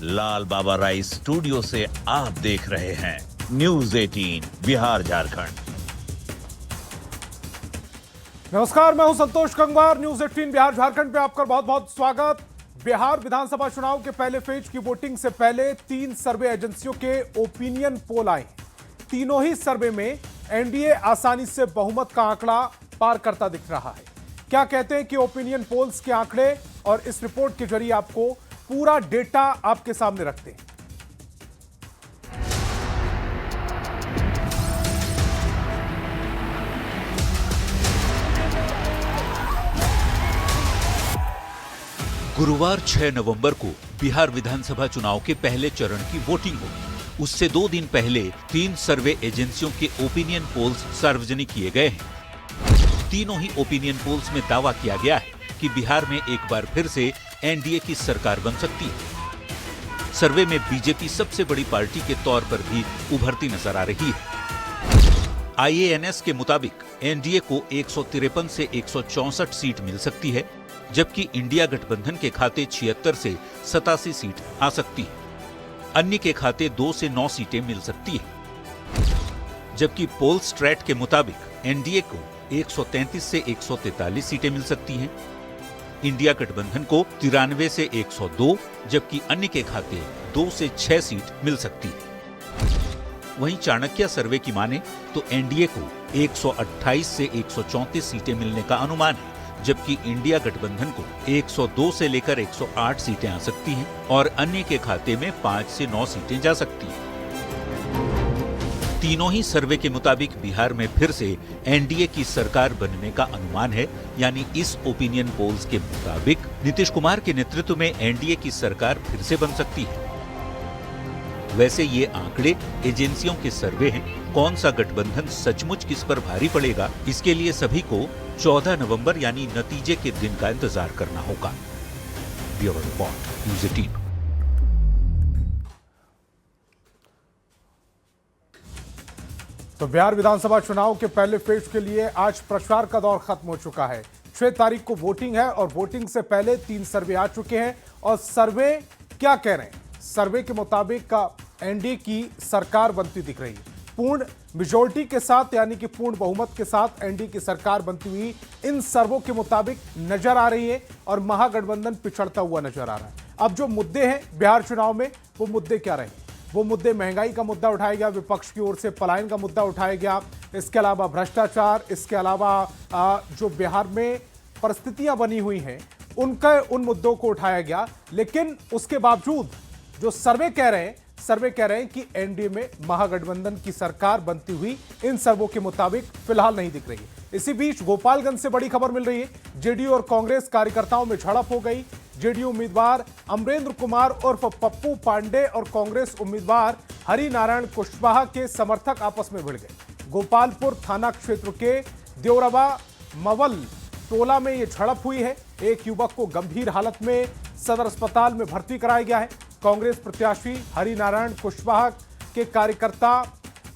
लाल बाबा rice studio से आप देख रहे हैं न्यूज 18 बिहार झारखंड। नमस्कार, मैं हूं संतोष गंगवार। न्यूज 18 बिहार झारखंड पे आपका बहुत बहुत स्वागत। बिहार विधानसभा चुनाव के पहले फेज की वोटिंग से पहले 3 सर्वे एजेंसियों के ओपिनियन पोल आए। तीनों ही सर्वे में एनडीए आसानी से बहुमत का आंकड़ा पार करता दिख रहा है। क्या कहते हैं कि ओपिनियन पोल्स के आंकड़े, और इस रिपोर्ट के जरिए आपको पूरा डेटा आपके सामने रखते हैं। गुरुवार 6 नवंबर को बिहार विधानसभा चुनाव के पहले चरण की वोटिंग होगी। उससे 2 दिन पहले 3 सर्वे एजेंसियों के ओपिनियन पोल्स सार्वजनिक किए गए हैं। तीनों ही ओपिनियन पोल्स में दावा किया गया है कि बिहार में एक बार फिर से एनडीए की सरकार बन सकती है। सर्वे में बीजेपी सबसे बड़ी पार्टी के तौर पर भी उभरती नजर आ रही है। आईएएनएस के मुताबिक एनडीए को 153 से 164 सीट मिल सकती है, जबकि इंडिया गठबंधन के खाते 76 से 87 सीट आ सकती है। अन्य के खाते 2 से 9 सीटें मिल सकती है। जबकि पोल स्ट्रैट के मुताबिक एनडीए को 133 से 143 सीटें मिल सकती हैं। इंडिया गठबंधन को 93 से 102, जबकि अन्य के खाते 2 से 6 सीट मिल सकती है। वहीं चाणक्य सर्वे की माने तो एनडीए को 128 से 134 सीटें मिलने का अनुमान है, जबकि इंडिया गठबंधन को 102 से लेकर 108 सीटें आ सकती हैं और अन्य के खाते में 5 से 9 सीटें जा सकती हैं। तीनों ही सर्वे के मुताबिक बिहार में फिर से एनडीए की सरकार बनने का अनुमान है, यानी इस ओपिनियन पोल्स के मुताबिक नीतीश कुमार के नेतृत्व में एनडीए की सरकार फिर से बन सकती है। वैसे ये आंकड़े एजेंसियों के सर्वे हैं। कौन सा गठबंधन सचमुच किस पर भारी पड़ेगा, इसके लिए सभी को 14 नवंबर यानी नतीजे के दिन का इंतजार करना होगा। Bureau report, news 18। तो बिहार विधानसभा चुनाव के पहले फेज के लिए आज प्रचार का दौर खत्म हो चुका है। 6 तारीख को वोटिंग है और वोटिंग से पहले 3 सर्वे आ चुके हैं। और सर्वे क्या कह रहे हैं? सर्वे के मुताबिक एनडीए की सरकार बनती दिख रही है। पूर्ण मेजोरिटी के साथ, यानी कि पूर्ण बहुमत के साथ एनडीए की सरकार बनती हुई इन सर्वों के मुताबिक नजर आ रही है और महागठबंधन पिछड़ता हुआ नजर आ रहा है। अब जो मुद्दे हैं बिहार चुनाव में, वो मुद्दे क्या रहे? वो मुद्दे महंगाई का मुद्दा उठाया गया, विपक्ष की ओर से पलायन का मुद्दा उठाया गया, इसके अलावा भ्रष्टाचार, इसके अलावा जो बिहार में परिस्थितियां बनी हुई हैं उन मुद्दों को उठाया गया। लेकिन उसके बावजूद जो सर्वे कह रहे हैं कि एनडीए में महागठबंधन की सरकार बनती हुई इन सर्वों के मुताबिक फिलहाल नहीं दिख रही है। इसी बीच गोपालगंज से बड़ी खबर मिल रही है। जेडीयू और कांग्रेस कार्यकर्ताओं में झड़प हो गई। जेडीयू उम्मीदवार अमरेंद्र कुमार उर्फ पप्पू पांडे और कांग्रेस उम्मीदवार हरिनारायण कुशवाहा के समर्थक आपस में भिड़ गए। गोपालपुर थाना क्षेत्र के देवरवा मवल टोला में यह झड़प हुई है। एक युवक को गंभीर हालत में सदर अस्पताल में भर्ती कराया गया है। कांग्रेस प्रत्याशी हरिनारायण कुशवाहा के कार्यकर्ता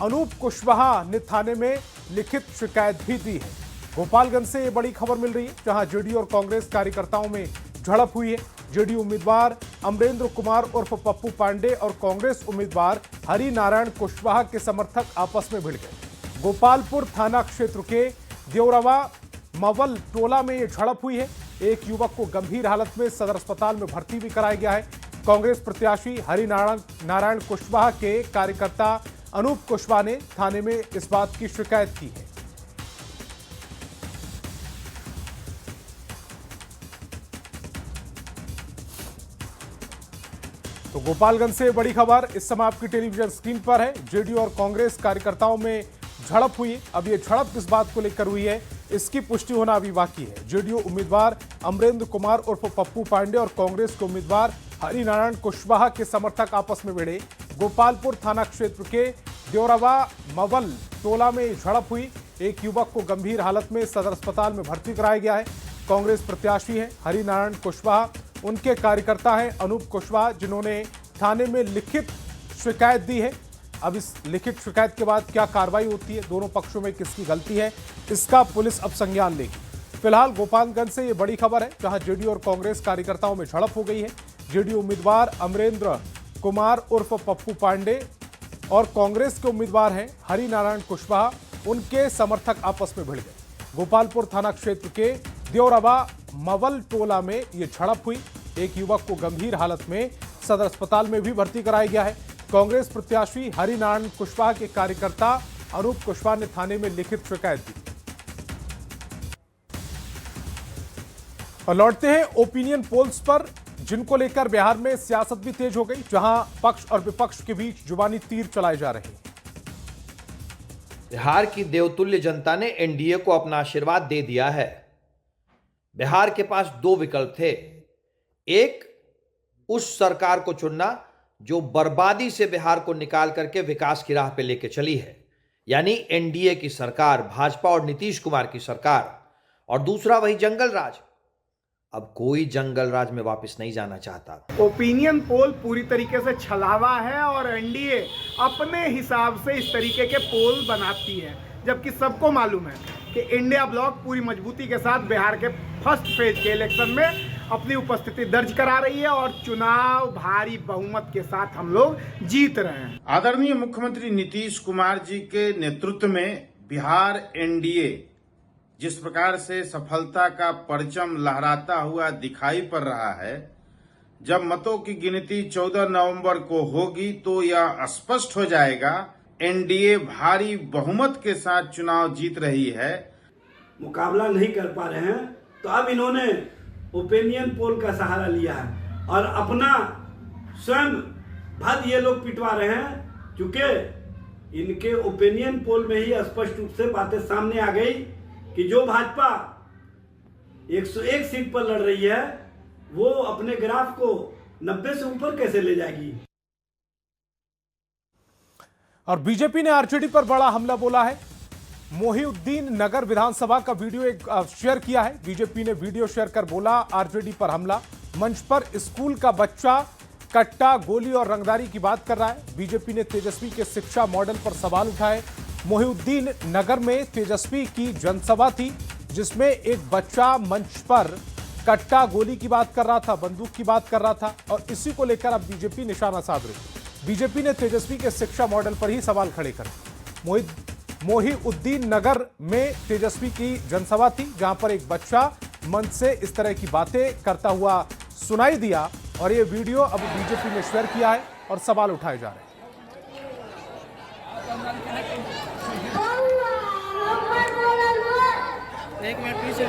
अनूप कुशवाहा ने थाने में लिखित शिकायत भी दी है। गोपालगंज से यह बड़ी खबर मिल रही है, जहां जेडीयू और कांग्रेस कार्यकर्ताओं में झड़प हुई है। जेडीयू उम्मीदवार अमरेंद्र कुमार उर्फ पप्पू पांडे और कांग्रेस उम्मीदवार हरिनारायण कुशवाहा के समर्थक आपस में भिड़ गए। गोपालपुर थाना क्षेत्र के देवरवा मवल टोला में यह झड़प हुई है। एक युवक को गंभीर हालत में सदर अस्पताल में भर्ती भी कराया गया है। कांग्रेस प्रत्याशी हरिनारायण कुशवाहा के कार्यकर्ता अनूप कुशवाहा ने थाने में इस बात की शिकायत की है। तो गोपालगंज से बड़ी खबर इस समय आपकी टेलीविजन स्क्रीन पर है। जेडीयू और कांग्रेस कार्यकर्ताओं में झड़प हुई। अब ये झड़प किस बात को लेकर हुई है, इसकी पुष्टि होना अभी बाकी है। जेडीयू उम्मीदवार अमरेंद्र कुमार उर्फ पप्पू पांडे और कांग्रेस के उम्मीदवार हरिनारायण कुशवाहा के समर्थक आपस में भिड़े। गोपालपुर थाना क्षेत्र के देवरवा मवल टोला में झड़प हुई। एक युवक को गंभीर हालत में सदर अस्पताल में भर्ती कराया गया है। कांग्रेस प्रत्याशी हैं हरिनारायण कुशवाहा, उनके कार्यकर्ता हैं अनूप कुशवाहा, जिन्होंने थाने में लिखित शिकायत दी है। अब इस लिखित शिकायत के बाद क्या कार्रवाई होती है, दोनों पक्षों में किसकी गलती है, इसका पुलिस अब संज्ञान लेगी। फिलहाल गोपालगंज से ये बड़ी खबर है, जहां जेडीयू और कांग्रेस कार्यकर्ताओं में झड़प हो गई है। जेडीयू उम्मीदवार अमरेंद्र कुमार उर्फ पप्पू पांडे और कांग्रेस के उम्मीदवार हैं हरिनारायण कुशवाहा, उनके समर्थक आपस में भिड़ गए। गोपालपुर थाना क्षेत्र के देवराबा मवल टोला में यह झड़प हुई। एक युवक को गंभीर हालत में सदर अस्पताल में भी भर्ती कराया गया है। कांग्रेस प्रत्याशी हरिनारायण कुशवाहा के कार्यकर्ता अनूप कुशवाहा ने थाने में लिखित शिकायत दी। और लौटते हैं ओपिनियन पोल्स पर, जिनको लेकर बिहार में सियासत भी तेज हो गई, जहां पक्ष और विपक्ष के बीच जुबानी तीर चलाए जा रहे हैं। बिहार की देवतुल्य जनता ने एनडीए को अपना आशीर्वाद दे दिया है। बिहार के पास दो विकल्प थे। एक, उस सरकार को चुनना जो बर्बादी से बिहार को निकाल करके विकास की राह पे लेके चली है, यानी एनडीए की सरकार, भाजपा और नीतीश कुमार की सरकार। और दूसरा वही जंगल राज। अब कोई जंगल राज में वापस नहीं जाना चाहता। ओपिनियन पोल पूरी तरीके से छलावा है और एनडीए अपने हिसाब से इस तरीके के पोल बनाती है, जबकि सबको मालूम है कि इंडिया ब्लॉक पूरी मजबूती के साथ बिहार के फर्स्ट फेज के इलेक्शन में अपनी उपस्थिति दर्ज करा रही है और चुनाव भारी बहुमत के साथ हम लोग जीत रहे हैं। आदरणीय मुख्यमंत्री नीतीश कुमार जी के नेतृत्व में बिहार एनडीए जिस प्रकार से सफलता का परचम लहराता हुआ दिखाई पड़ रहा है, जब मतों की गिनती 14 नवंबर को होगी तो यह स्पष्ट हो जाएगा एनडीए भारी बहुमत के साथ चुनाव जीत रही है। मुकाबला नहीं कर पा रहे हैं तो अब इन्होंने ओपिनियन पोल का सहारा लिया है और अपना स्वयं भद ये लोग पिटवा रहे हैं, क्योंकि इनके ओपिनियन पोल में ही स्पष्ट रूप से बातें सामने आ गई कि जो भाजपा 101 सीट पर लड़ रही है वो अपने ग्राफ को 90 से ऊपर कैसे ले जाएगी। और बीजेपी ने आरजेडी पर बड़ा हमला बोला है। मोहिउद्दीन नगर विधानसभा का वीडियो एक शेयर किया है। बीजेपी ने वीडियो शेयर कर बोला आरजेडी पर हमला। मंच पर स्कूल का बच्चा कट्टा, गोली और रंगदारी की बात कर रहा है। बीजेपी ने तेजस्वी के शिक्षा मॉडल पर सवाल उठाए। मोहिउद्दीन नगर में तेजस्वी की जनसभा थी, जिसमें एक बच्चा मंच पर कट्टा, गोली की बात कर रहा था, बंदूक की बात कर रहा था और इसी को लेकर अब बीजेपी निशाना साध रही। बीजेपी ने तेजस्वी के शिक्षा मॉडल पर ही सवाल खड़े कर। मोहिउद्दीन नगर में तेजस्वी की जनसभा थी, जहां पर एक बच्चा मंच से इस तरह की बातें करता हुआ सुनाई दिया और ये वीडियो अब बीजेपी ने शेयर किया है और सवाल उठाए जा रहे हैं। एक मिनट पीछे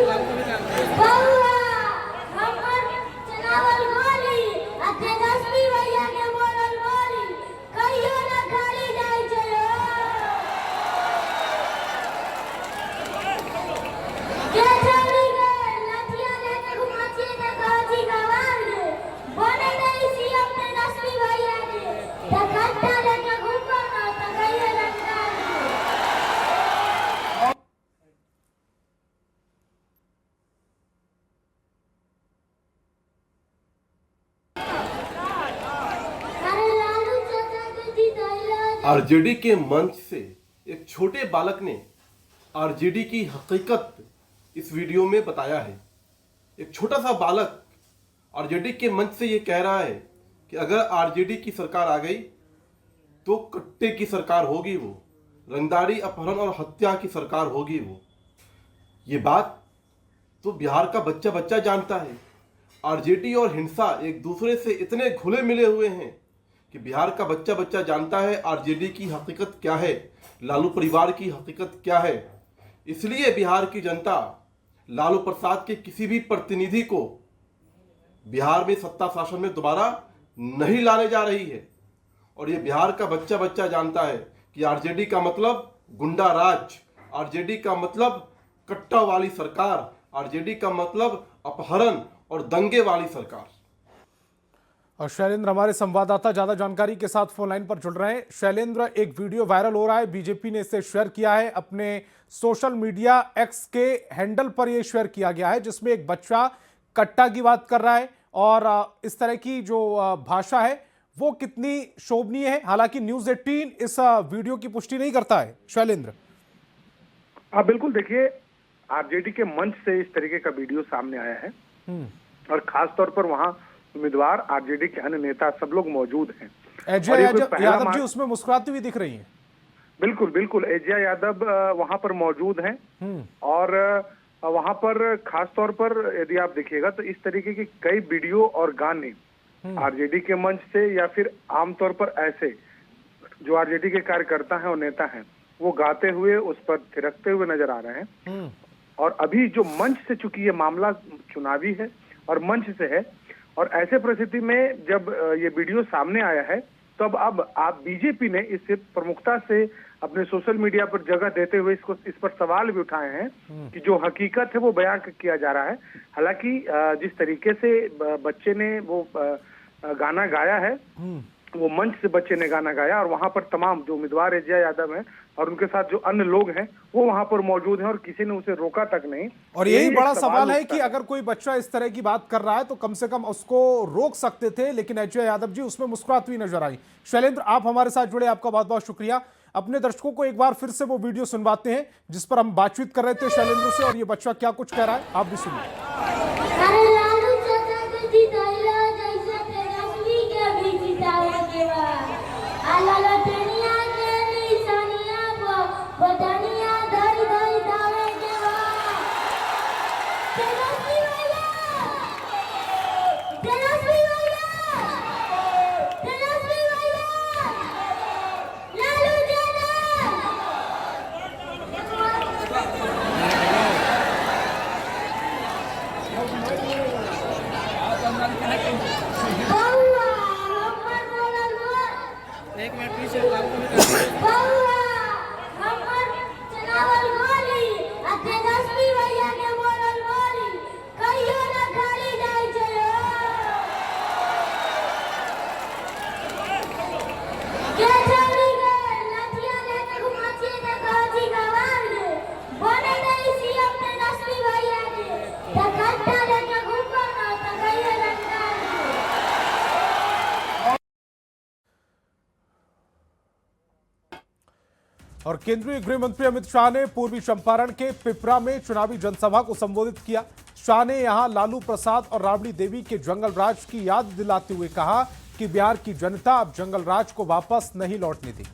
आरजेडी के मंच से एक छोटे बालक ने आरजेडी की हकीकत इस वीडियो में बताया है। एक छोटा सा बालक आरजेडी के मंच से ये कह रहा है कि अगर आरजेडी की सरकार आ गई तो कट्टे की सरकार होगी, वो रंगदारी, अपहरण और हत्या की सरकार होगी वो। ये बात तो बिहार का बच्चा बच्चा जानता है। आरजेडी और हिंसा एक दूसरे से इतने घुले मिले हुए हैं कि बिहार का बच्चा बच्चा जानता है आरजेडी की हकीकत क्या है, लालू परिवार की हकीकत क्या है। इसलिए बिहार की जनता लालू प्रसाद के किसी भी प्रतिनिधि को बिहार में सत्ता शासन में दोबारा नहीं लाने जा रही है। और ये बिहार का बच्चा बच्चा जानता है कि आरजेडी का मतलब गुंडा राज, आरजेडी का मतलब कट्टा वाली सरकार, आरजेडी का मतलब अपहरण और दंगे वाली सरकार। और शैलेंद्र हमारे संवाददाता ज्यादा जानकारी के साथ फोन लाइन पर जुड़ रहे हैं। शैलेंद्र, एक वीडियो वायरल हो रहा है, बीजेपी ने इसे शेयर किया है अपने सोशल मीडिया एक्स के हैंडल पर यह शेयर किया गया है, जिसमें एक बच्चा कट्टा की बात कर रहा है और इस तरह की जो भाषा है वो कितनी शोभनीय है। हालांकि न्यूज 18 इस वीडियो की पुष्टि नहीं करता है। शैलेंद्र, आप बिल्कुल देखिए, आरजेडी के मंच से इस तरीके का वीडियो सामने आया है और खास तौर पर वहां उम्मीदवार, आरजेडी के अन्य नेता सब लोग मौजूद हैं। अजय यादव जी उसमें मुस्कुराती हुई दिख रही हैं। बिल्कुल बिल्कुल, अजय यादव वहां पर मौजूद हैं और वहां पर खास तौर पर यदि आप देखिएगा तो इस तरीके के कई वीडियो और गाने आरजेडी के मंच से या फिर आमतौर पर ऐसे जो आरजेडी के कार्यकर्ता हैं और नेता हैं वो गाते हुए उस पर थिरकते हुए नजर आ रहे हैं। और अभी जो मंच से, चूंकि ये मामला चुनावी है और मंच से है, और ऐसे परिस्थिति में जब ये वीडियो सामने आया है तो अब आप बीजेपी ने इसे प्रमुखता से अपने सोशल मीडिया पर जगह देते हुए इस पर सवाल भी उठाए हैं कि जो हकीकत है वो बयां किया जा रहा है। हालांकि जिस तरीके से बच्चे ने वो गाना गाया है, वो मंच से बच्चे ने गाना गाया और वहां पर तमाम जो उम्मीदवार अजय यादव हैं और उनके साथ जो अन्य लोग हैं वो वहां पर मौजूद हैं और किसी ने उसे रोका तक नहीं। और यही बड़ा सवाल है कि अगर कोई बच्चा इस तरह की बात कर रहा है तो कम से कम उसको रोक सकते थे, लेकिन अजय यादव जी उसमें मुस्कुराती हुई नजर आई। शैलेंद्र, आप हमारे साथ जुड़े, आपका बहुत बहुत शुक्रिया। अपने दर्शकों को एक बार फिर से वो वीडियो सुनवाते हैं जिस पर हम बातचीत कर रहे थे शैलेंद्र से, और ये बच्चा क्या कुछ कह रहा है आप भी सुनिए। और केंद्रीय गृह मंत्री अमित शाह ने पूर्वी चंपारण के पिपरा में चुनावी जनसभा को संबोधित किया। शाह ने यहां लालू प्रसाद और राबड़ी देवी के जंगल राज की याद दिलाते हुए कहा कि बिहार की जनता अब जंगल राज को वापस नहीं लौटने देगी।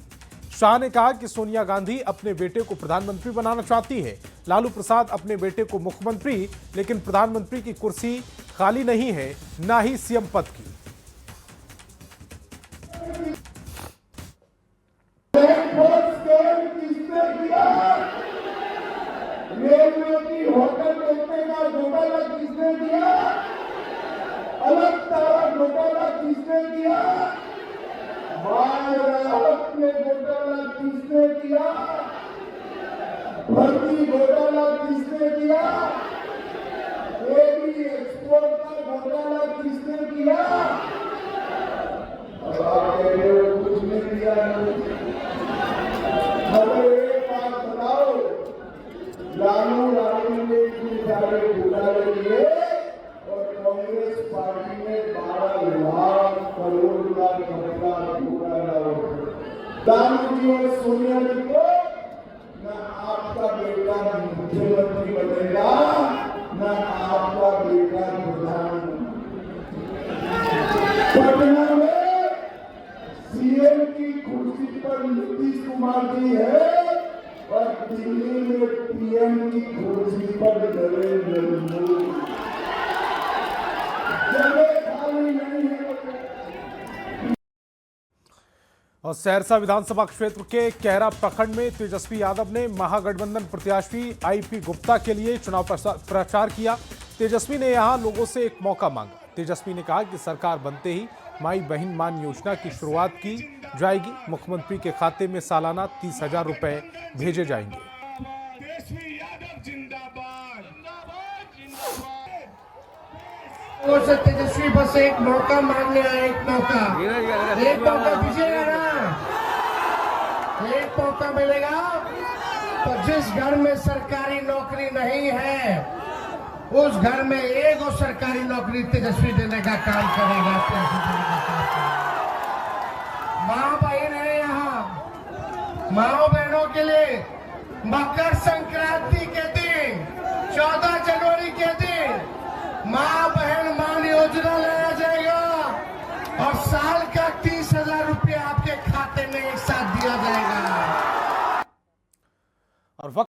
शाह ने कहा कि सोनिया गांधी अपने बेटे को प्रधानमंत्री बनाना चाहती है, लालू प्रसाद अपने बेटे को मुख्यमंत्री, लेकिन प्रधानमंत्री की कुर्सी खाली नहीं है, ना ही सीएम पद की। रेलवे की होटल देखने का घोटाला किसने दिया? अलग तारा घोटाला किसने दिया? राहत में घोटाला किसने दिया? भर्ती घोटाला किसने दिया? एबी एक्सपोर्ट का घोटाला किसने दिया? अब आप कह रहे हो कुछ नहीं दिया। एक बात बताओ, लालू राबड़ी ने इतने सारे घोटाले किए और कांग्रेस पार्टी ने 12 लाख करोड़ का घोटाला लालू जी और सोनिया जी को न आपका बेटा मुख्यमंत्री बनेगा, न आपका बेटा प्रधानमंत्री। पटना में सीएम की कुर्सी पर नीतीश कुमार जी है और दिल्ली में पीएम की कुर्सी पर नरेंद्र मोदी। जगह खाली नहीं है। और सहरसा विधानसभा क्षेत्र के कैरा प्रखंड में तेजस्वी यादव ने महागठबंधन प्रत्याशी आईपी गुप्ता के लिए चुनाव प्रचार किया। तेजस्वी ने यहां लोगों से एक मौका मांगा। तेजस्वी ने कहा कि सरकार बनते ही माई बहन मान योजना की शुरुआत की जाएगी, मुख्यमंत्री के खाते में सालाना 30,000 रुपए भेजे जाएंगे। तेजस्वी बस एक मौका मांगने आए, एक मौका दीजिएगा ना, एक मौका मिलेगा तो जिस घर में सरकारी नौकरी नहीं है उस घर में एक और सरकारी नौकरी तेजस्वी देने का काम करेगा। माँ बहन है यहाँ, माँ बहनों के लिए मकर संक्रांति के दिन 14 जनवरी के दिन माँ बहन मान योजना लाया जाएगा। और साल का 30,000 रुपया आपके खाते में एक साथ दिया जाएगा। और